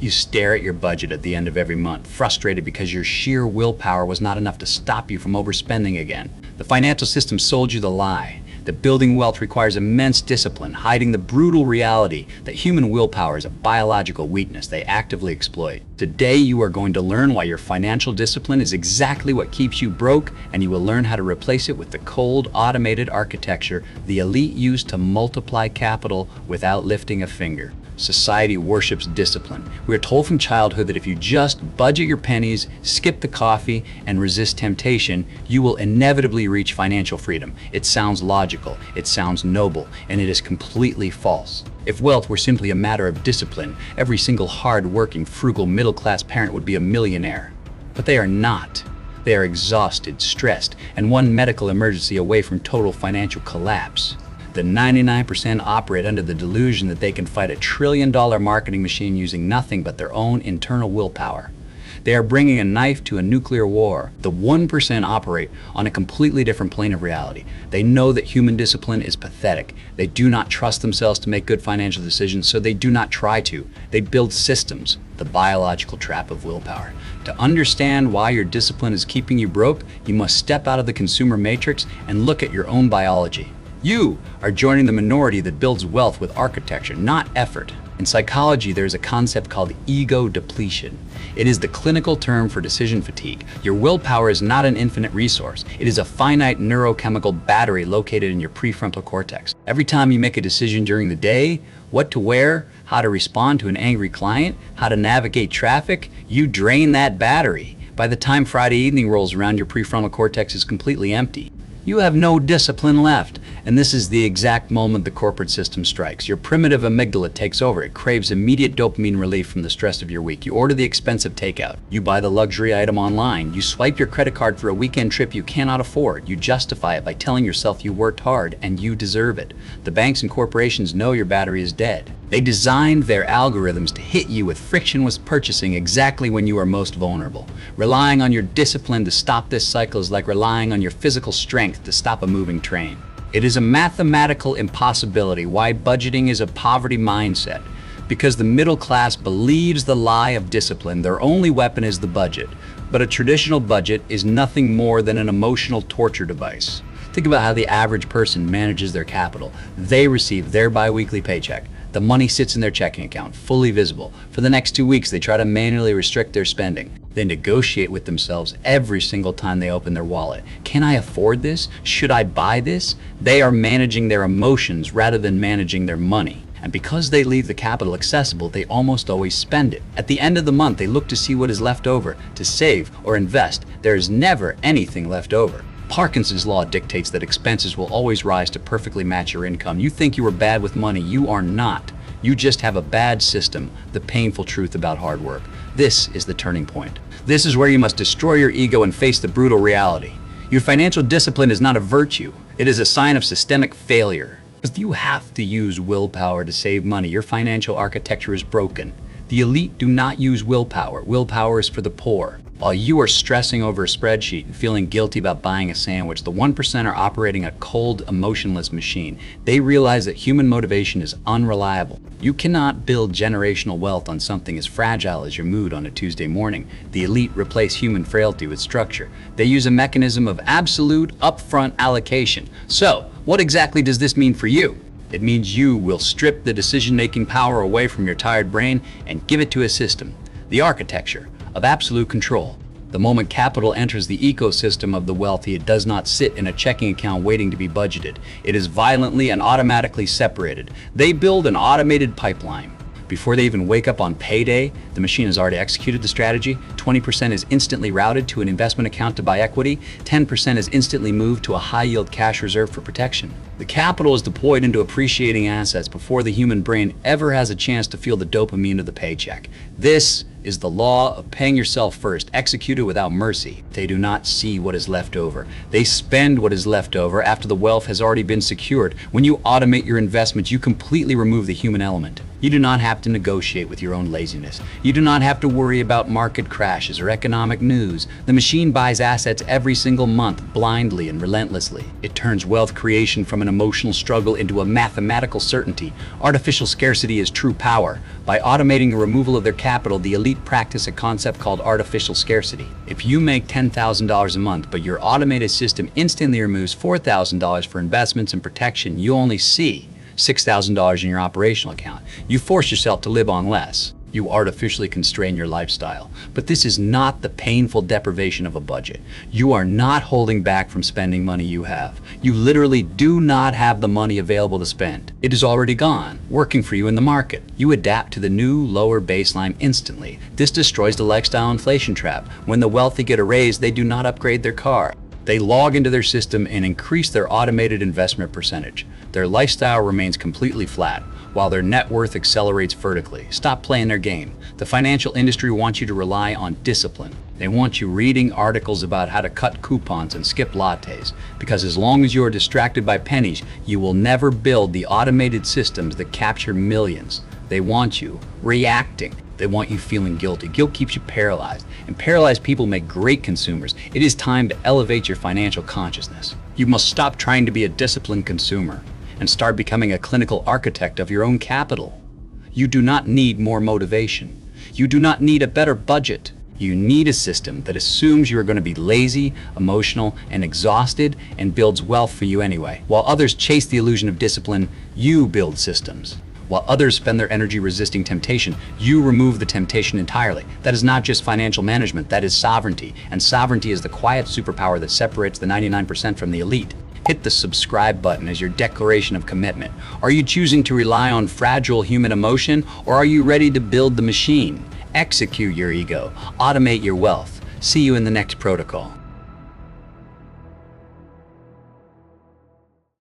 You stare at your budget at the end of every month, frustrated because your sheer willpower was not enough to stop you from overspending again. The financial system sold you the lie that building wealth requires immense discipline, hiding the brutal reality that human willpower is a biological weakness they actively exploit. Today, you are going to learn why your financial discipline is exactly what keeps you broke, and you will learn how to replace it with the cold, automated architecture the elite use to multiply capital without lifting a finger. Society worships discipline. We are told from childhood that if you just budget your pennies, skip the coffee, and resist temptation, you will inevitably reach financial freedom. It sounds logical, it sounds noble, and it is completely false. If wealth were simply a matter of discipline, every single hard-working, frugal, middle-class parent would be a millionaire. But they are not. They are exhausted, stressed, and one medical emergency away from total financial collapse. The 99% operate under the delusion that they can fight a trillion-dollar marketing machine using nothing but their own internal willpower. They are bringing a knife to a nuclear war. The 1% operate on a completely different plane of reality. They know that human discipline is pathetic. They do not trust themselves to make good financial decisions, so they do not try to. They build systems, the biological trap of willpower. To understand why your discipline is keeping you broke, you must step out of the consumer matrix and look at your own biology. You are joining the minority that builds wealth with architecture, not effort. In psychology, there is a concept called ego depletion. It is the clinical term for decision fatigue. Your willpower is not an infinite resource. It is a finite neurochemical battery located in your prefrontal cortex. Every time you make a decision during the day, what to wear, how to respond to an angry client, how to navigate traffic, you drain that battery. By the time Friday evening rolls around, your prefrontal cortex is completely empty. You have no discipline left, and this is the exact moment the corporate system strikes. Your primitive amygdala takes over. It craves immediate dopamine relief from the stress of your week. You order the expensive takeout. You buy the luxury item online. You swipe your credit card for a weekend trip you cannot afford. You justify it by telling yourself you worked hard and you deserve it. The banks and corporations know your battery is dead. They designed their algorithms to hit you with frictionless purchasing exactly when you are most vulnerable. Relying on your discipline to stop this cycle is like relying on your physical strength to stop a moving train. It is a mathematical impossibility why budgeting is a poverty mindset. Because the middle class believes the lie of discipline, their only weapon is the budget. But a traditional budget is nothing more than an emotional torture device. Think about how the average person manages their capital. They receive their bi-weekly paycheck. The money sits in their checking account, fully visible. For the next 2 weeks, they try to manually restrict their spending. They negotiate with themselves every single time they open their wallet. Can I afford this? Should I buy this? They are managing their emotions rather than managing their money. And because they leave the capital accessible, they almost always spend it. At the end of the month, they look to see what is left over, to save or invest. There is never anything left over. Parkinson's law dictates that expenses will always rise to perfectly match your income. You think you are bad with money. You are not. You just have a bad system, the painful truth about hard work. This is the turning point. This is where you must destroy your ego and face the brutal reality. Your financial discipline is not a virtue. It is a sign of systemic failure. Because you have to use willpower to save money. Your financial architecture is broken. The elite do not use willpower. Willpower is for the poor. While you are stressing over a spreadsheet and feeling guilty about buying a sandwich, the 1% are operating a cold, emotionless machine. They realize that human motivation is unreliable. You cannot build generational wealth on something as fragile as your mood on a Tuesday morning. The elite replace human frailty with structure. They use a mechanism of absolute upfront allocation. So, what exactly does this mean for you? It means you will strip the decision-making power away from your tired brain and give it to a system, the architecture of absolute control. The moment capital enters the ecosystem of the wealthy, it does not sit in a checking account waiting to be budgeted. It is violently and automatically separated. They build an automated pipeline. Before they even wake up on payday, the machine has already executed the strategy. 20% is instantly routed to an investment account to buy equity. 10% is instantly moved to a high-yield cash reserve for protection. The capital is deployed into appreciating assets before the human brain ever has a chance to feel the dopamine of the paycheck. This is the law of paying yourself first, executed without mercy. They do not see what is left over. They spend what is left over after the wealth has already been secured. When you automate your investments, you completely remove the human element. You do not have to negotiate with your own laziness. You do not have to worry about market crashes or economic news. The machine buys assets every single month, blindly and relentlessly. It turns wealth creation from an emotional struggle into a mathematical certainty. Artificial scarcity is true power. By automating the removal of their capital, the elite practice a concept called artificial scarcity. If you make $10,000 a month, but your automated system instantly removes $4,000 for investments and protection, you only see $6,000 in your operational account. You force yourself to live on less. You artificially constrain your lifestyle. But this is not the painful deprivation of a budget. You are not holding back from spending money you have. You literally do not have the money available to spend. It is already gone, working for you in the market. You adapt to the new, lower baseline instantly. This destroys the lifestyle inflation trap. When the wealthy get a raise, they do not upgrade their car. They log into their system and increase their automated investment percentage. Their lifestyle remains completely flat, while their net worth accelerates vertically. Stop playing their game. The financial industry wants you to rely on discipline. They want you reading articles about how to cut coupons and skip lattes, because as long as you are distracted by pennies, you will never build the automated systems that capture millions. They want you reacting. They want you feeling guilty. Guilt keeps you paralyzed, and paralyzed people make great consumers. It is time to elevate your financial consciousness. You must stop trying to be a disciplined consumer and start becoming a clinical architect of your own capital. You do not need more motivation. You do not need a better budget. You need a system that assumes you are going to be lazy, emotional, and exhausted and builds wealth for you anyway. While others chase the illusion of discipline, you build systems. While others spend their energy resisting temptation, you remove the temptation entirely. That is not just financial management, that is sovereignty. And sovereignty is the quiet superpower that separates the 99% from the elite. Hit the subscribe button as your declaration of commitment. Are you choosing to rely on fragile human emotion, or are you ready to build the machine? Execute your ego. Automate your wealth. See you in the next protocol.